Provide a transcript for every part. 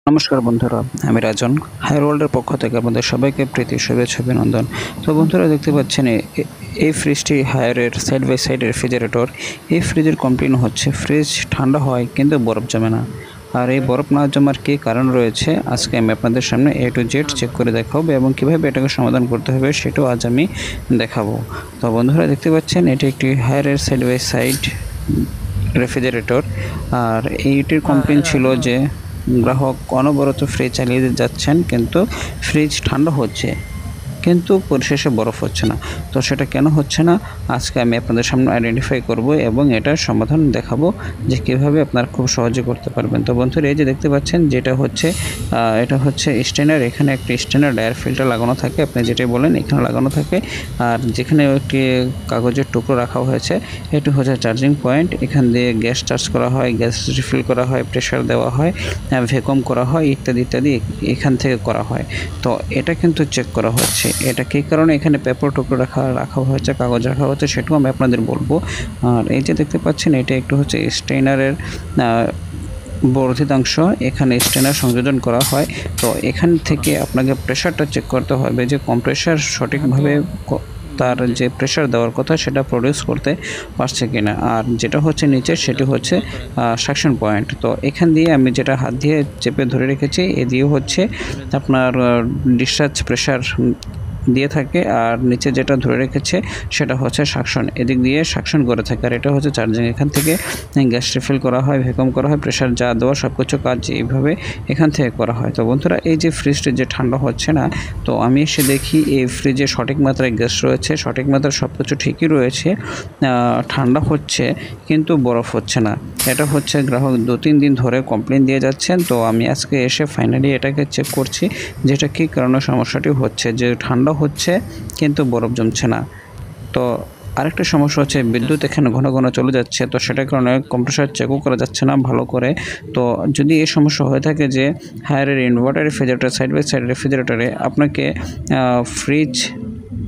নমস্কার বন্ধুরা, আমি রাজন হায়ার ওয়ার্ল্ডের পক্ষ থেকে আপনাদের সবাইকে প্রীতি শুভেচ্ছা অভিনন্দন। তো বন্ধুরা দেখতে পাচ্ছেন এই ফ্রিজটি হায়ারের সাইড বাই সাইড রেফ্রিজারেটর। এই ফ্রিজের কমপ্লেন হচ্ছে ফ্রিজ ঠান্ডা হয় কিন্তু বরফ জমে না। আর এই বরফ না জমার কী কারণ রয়েছে আজকে আমি আপনাদের সামনে A to Z চেক করে দেখাবো এবং কীভাবে এটাকে সমাধান করতে হবে সেটাও আজ আমি দেখাবো। তো বন্ধুরা দেখতে পাচ্ছেন এটি একটি হায়ারের সাইড বাই সাইড রেফ্রিজারেটর। আর এইটির কমপ্লেন ছিল যে গ্রাহক অনবরত ফ্রিজ চালিয়ে যাচ্ছেন কিন্তু ফ্রিজ ঠান্ডা হচ্ছে কিন্তু পরিশেষে বরফ হচ্ছে না। তো সেটা কেন হচ্ছে না আজকে আমি আপনাদের সামনে আইডেন্টিফাই করব এবং এটার সমাধান দেখাবো যে কীভাবে আপনারা খুব সহজে করতে পারবেন। তো বন্ধুরা এই যে দেখতে পাচ্ছেন যেটা হচ্ছে এটা হচ্ছে স্টেনার। এখানে একটি স্টেনার ডায়ার ফিল্টার লাগানো থাকে, আপনি যেটাই বলেন এখানে লাগানো থাকে। আর যেখানে একটি কাগজের টুকরো রাখা হয়েছে এটি হচ্ছে চার্জিং পয়েন্ট। এখান দিয়ে গ্যাস চার্জ করা হয়, গ্যাস রিফিল করা হয়, প্রেশার দেওয়া হয়, ভ্যাকুয়াম করা হয়, ইত্যাদি ইত্যাদি এখান থেকে করা হয়। তো এটা কিন্তু চেক করা হচ্ছে এটা কী কারণে এখানে পেপার টুকরো রাখা হয়েছে, কাগজ রাখা হচ্ছে সেটাও আমি আপনাদের বলবো। আর এই যে দেখতে পাচ্ছেন এটা একটু হচ্ছে স্টেনারের বর্ধিতাংশ, এখানে স্টেনার সংযোজন করা হয়। তো এখান থেকে আপনাকে প্রেশারটা চেক করতে হবে যে কম্প্রেসার সঠিকভাবে তার যে প্রেশার দেওয়ার কথা সেটা প্রডিউস করতে পারছে কিনা। আর যেটা হচ্ছে নিচে সেটি হচ্ছে সাকশন পয়েন্ট। তো এখান দিয়ে আমি যেটা হাত দিয়ে চেপে ধরে রেখেছি এ দিয়ে হচ্ছে আপনার ডিসচার্জ প্রেশার দিয়ে থাকে, আর নিচে যেটা ধরে রেখেছে সেটা হচ্ছে সাকশন, এদিক দিয়ে সাকশন করে থাকে। আর এটা হচ্ছে চার্জিং, এখান থেকে গ্যাস রিফিল করা হয়, ভ্যাকুয়াম করা হয়, প্রেশার যা দেওয়া সব কিছু কাজ এইভাবে এখান থেকে করা হয়। তো বন্ধুরা এই যে ফ্রিজটি যে ঠান্ডা হচ্ছে না, তো আমি এসে দেখি এই ফ্রিজে সঠিক মাত্রায় গ্যাস রয়েছে, সঠিক মাত্রায় সব কিছু ঠিকই রয়েছে, ঠান্ডা হচ্ছে কিন্তু বরফ হচ্ছে না। এটা হচ্ছে গ্রাহক 2-3 দিন ধরে কমপ্লেন দিয়ে যাচ্ছেন। তো আমি আজকে এসে ফাইনালি এটাকে চেক করছি যেটা কী কারণে সমস্যাটি হচ্ছে, যে ঠান্ডা হচ্ছে কিন্তু বরফ জমছে না। তো আরেকটা সমস্যা হচ্ছে বিদ্যুৎ এখানে ঘন ঘন চলে যাচ্ছে, তো সেটার কারণে কম্প্রেসার চেকও করা যাচ্ছে না ভালো করে। তো যদি এই সমস্যা হয়ে থাকে যে হায়ারের inverter refrigerator side by side রেফ্রিজারেটরে আপনাকে ফ্রিজ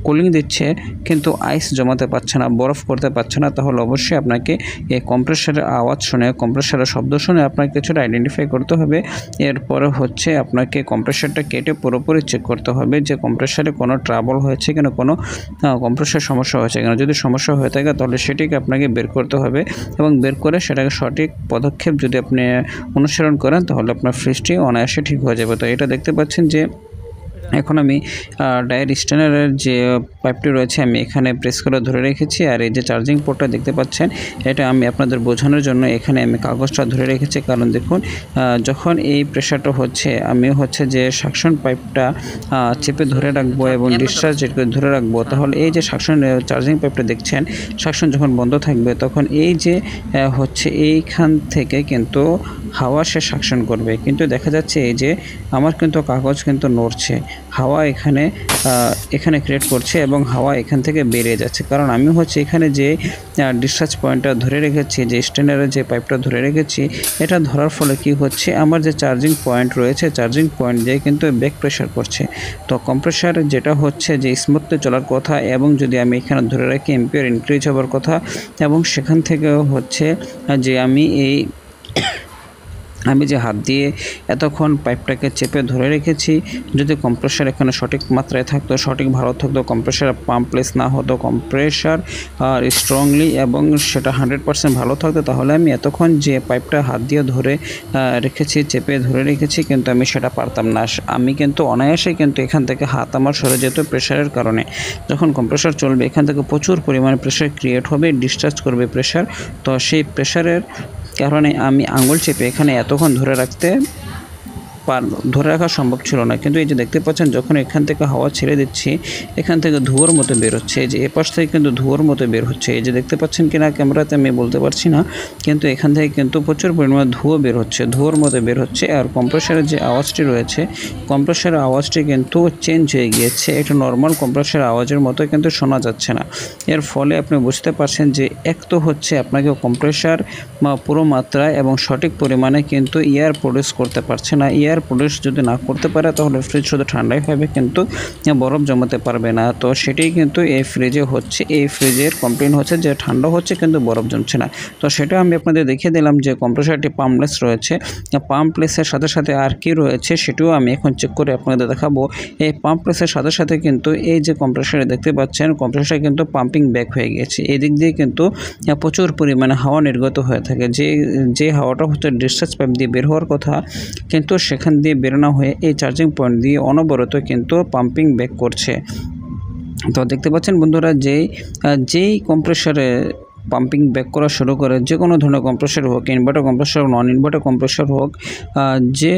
কুলিং দিচ্ছে কিন্তু আইস জমাতে পারছে না, বরফ করতে পারছে না, তাহলে অবশ্যই আপনাকে এই কম্প্রেসারের আওয়াজ শুনে, কম্প্রেসারের শব্দ শুনে আপনাকে কিছুটা আইডেন্টিফাই করতে হবে। এরপরে হচ্ছে আপনাকে কম্প্রেসারটা কেটে পুরোপুরি চেক করতে হবে যে কম্প্রেসারে কোনো ট্রাবল হয়েছে কিনা, কোনো কম্প্রেসার সমস্যা হয়েছে কিনা। যদি সমস্যা হয়ে থাকে তাহলে সেটিকে আপনাকে বের করতে হবে এবং বের করে সেটাকে সঠিক পদক্ষেপ যদি আপনি অনুসরণ করেন তাহলে আপনার ফ্রিজটি অনায়াসে ঠিক হয়ে যাবে। তো এটা দেখতে পাচ্ছেন যে এখন আমি ডায়ার স্টেনারের যে পাইপটি রয়েছে আমি এখানে প্রেস করে ধরে রেখেছি। আর এই যে চার্জিং পোর্টটা দেখতে পাচ্ছেন এটা আমি আপনাদের বোঝানোর জন্য এখানে আমি কাগজটা ধরে রেখেছি, কারণ দেখুন যখন এই প্রেশারটা হচ্ছে আমি হচ্ছে যে সাকশন পাইপটা চেপে ধরে রাখবো এবং ডিসচার্জ ধরে রাখবো, তাহলে এই যে সাকশন চার্জিং পাইপটা দেখছেন সাকশন যখন বন্ধ থাকবে তখন এই যে হচ্ছে এইখান থেকে কিন্তু হাওয়া সে সাকশন করবে। কিন্তু দেখা যাচ্ছে এই যে আমার কিন্তু কাগজ কিন্তু নড়ছে, হাওয়া এখানে ক্রিয়েট করছে এবং হাওয়া এখান থেকে বেরিয়ে যাচ্ছে, কারণ আমি হচ্ছে এখানে যে ডিসচার্জ পয়েন্টটা ধরে রেখেছি, যে স্টেনারের যে পাইপটা ধরে রেখেছি, এটা ধরার ফলে কি হচ্ছে আমার যে চার্জিং পয়েন্ট রয়েছে চার্জিং পয়েন্ট দিয়ে কিন্তু ব্যাক প্রেশার করছে। তো কম্প্রেসার যেটা হচ্ছে যে স্মুথলি চলার কথা এবং যদি আমি এখানে ধরে রাখি এম্পিয়ার ইনক্রিজ হওয়ার কথা, এবং সেখান থেকে হচ্ছে যে আমি যে হাত দিয়ে এতক্ষণ পাইপটাকে চেপে ধরে রেখেছি, যদি কম্প্রেসার এখানে সঠিক মাত্রায় থাকতো, সঠিক ভালো থাকতো, কম্প্রেসার পাম্পলেস না হতো, কম্প্রেসার স্ট্রংলি এবং সেটা 100% ভালো থাকতো, তাহলে আমি এতক্ষণ যে পাইপটা হাত দিয়ে ধরে রেখেছি, চেপে ধরে রেখেছি, কিন্তু আমি সেটা পারতাম না। আমি কিন্তু অনায়াসে কিন্তু এখান থেকে হাত আমার সরে যেত প্রেশারের কারণে। যখন কম্প্রেসার চলবে এখান থেকে প্রচুর পরিমাণে প্রেশার ক্রিয়েট হবে, ডিসচার্জ করবে প্রেশার। তো সেই প্রেশারের কারণে আমি আঙুল চেপে এখানে এতক্ষণ ধরে রাখা সম্ভব ছিল না। কিন্তু এই যে দেখতে পাচ্ছেন যখন এখান থেকে হাওয়া ছেড়ে দিচ্ছি এখান থেকে ধোঁয়ার মতো বের হচ্ছে, এই যে এপাশ থেকে কিন্তু ধোঁয়ার মতো বের হচ্ছে, এই যে দেখতে পাচ্ছেন কিনা ক্যামেরাতে আমি বলতে পারছি না, কিন্তু এখান থেকে কিন্তু প্রচুর পরিমাণে ধোঁয়া বের হচ্ছে, ধোঁয়ার মতো বের হচ্ছে। আর কম্প্রেসারের যে আওয়াজটি রয়েছে কম্প্রেসারের আওয়াজটি কিন্তু চেঞ্জ হয়ে গিয়েছে, এটা নর্মাল কম্প্রেসারের আওয়াজের মতো কিন্তু শোনা যাচ্ছে না। এর ফলে আপনি বুঝতে পারছেন যে এক তো হচ্ছে আপনাকে কম্প্রেসার পুরো মাত্রায় এবং সঠিক পরিমাণে কিন্তু এয়ার প্রডিউস করতে পারছে না, এয়ার প্রডিউস যদি না করতে পারে তাহলে ফ্রিজ শুধু ঠান্ডাই হবে কিন্তু বরফ জমাতে পারবে না। তো সেটাই কিন্তু এই ফ্রিজে হচ্ছে। এই ফ্রিজের কমপ্লেন হচ্ছে যে ঠান্ডা হচ্ছে কিন্তু বরফ জমছে না। তো সেটা আমি আপনাদের দেখিয়ে দিলাম যে কম্প্রেসারটি পাম্পলেস রয়েছে। পাম্পলেসের সাথে সাথে আর কি রয়েছে সেটিও আমি এখন চেক করে আপনাদের দেখাবো। এই পাম্পলেসের সাথে সাথে কিন্তু এই যে কম্প্রেসারে দেখতে পাচ্ছেন, কম্প্রেসার কিন্তু পাম্পিং ব্যাক হয়ে গেছে। এদিক দিয়ে কিন্তু প্রচুর পরিমাণে হাওয়া নির্গত হয়ে থাকে। যে হাওয়াটা হচ্ছে ডিসচার্জ পাইপ দিয়ে বের হওয়ার কথা, কিন্তু সেখান দিয়ে বের না হয়ে এই চার্জিং পয়েন্ট দিয়ে অনবরত কিন্তু পাম্পিং ব্যাক করছে। তো দেখতে পাচ্ছেন বন্ধুরা, যেই কম্প্রেসারে পাম্পিং ব্যাক করা শুরু করে, যে কোনো ধরনের কম্প্রেসার হোক, ইনভার্টার কম্প্রেসার হোক, নন ইনভার্টার কম্প্রেসার হোক, যে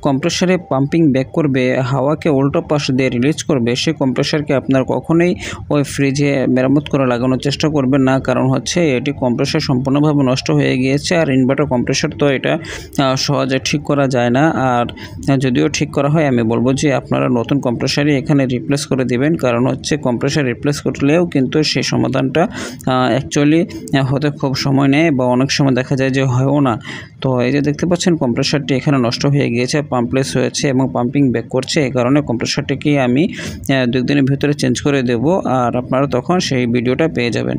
কম্প্রেসারে পাম্পিং ব্যাক করবে, হাওয়াকে উল্টো পাশ দিয়ে রিলিজ করবে, সেই কম্প্রেসারকে আপনার কখনোই ওই ফ্রিজে মেরামত করে লাগানোর চেষ্টা করবেন না। কারণ হচ্ছে এটি কম্প্রেসার সম্পূর্ণভাবে নষ্ট হয়ে গিয়েছে। আর ইনভার্টার কম্প্রেসার তো এটা সহজে ঠিক করা যায় না। আর যদিও ঠিক করা হয়, আমি বলবো যে আপনারা নতুন কম্প্রেসারই এখানে রিপ্লেস করে দিবেন। কারণ হচ্ছে কম্প্রেসার রিপ্লেস করলেও কিন্তু সেই সমাধানটা অ্যাকচুয়ালি হতে খুব সময় নেয় বা অনেক সময় দেখা যায় যে হয়ও না। তো এই যে দেখতে পাচ্ছেন কম্প্রেসারটি এখানে নষ্ট হয়ে গিয়েছে, পাম্পলেস হয়েছে এবং পাম্পিং ব্যাক করছে। এই কারণে কম্প্রেসারটিকে আমি 2 দিনের ভিতরে চেঞ্জ করে দেব, আর আপনারা তখন সেই ভিডিওটা পেয়ে যাবেন।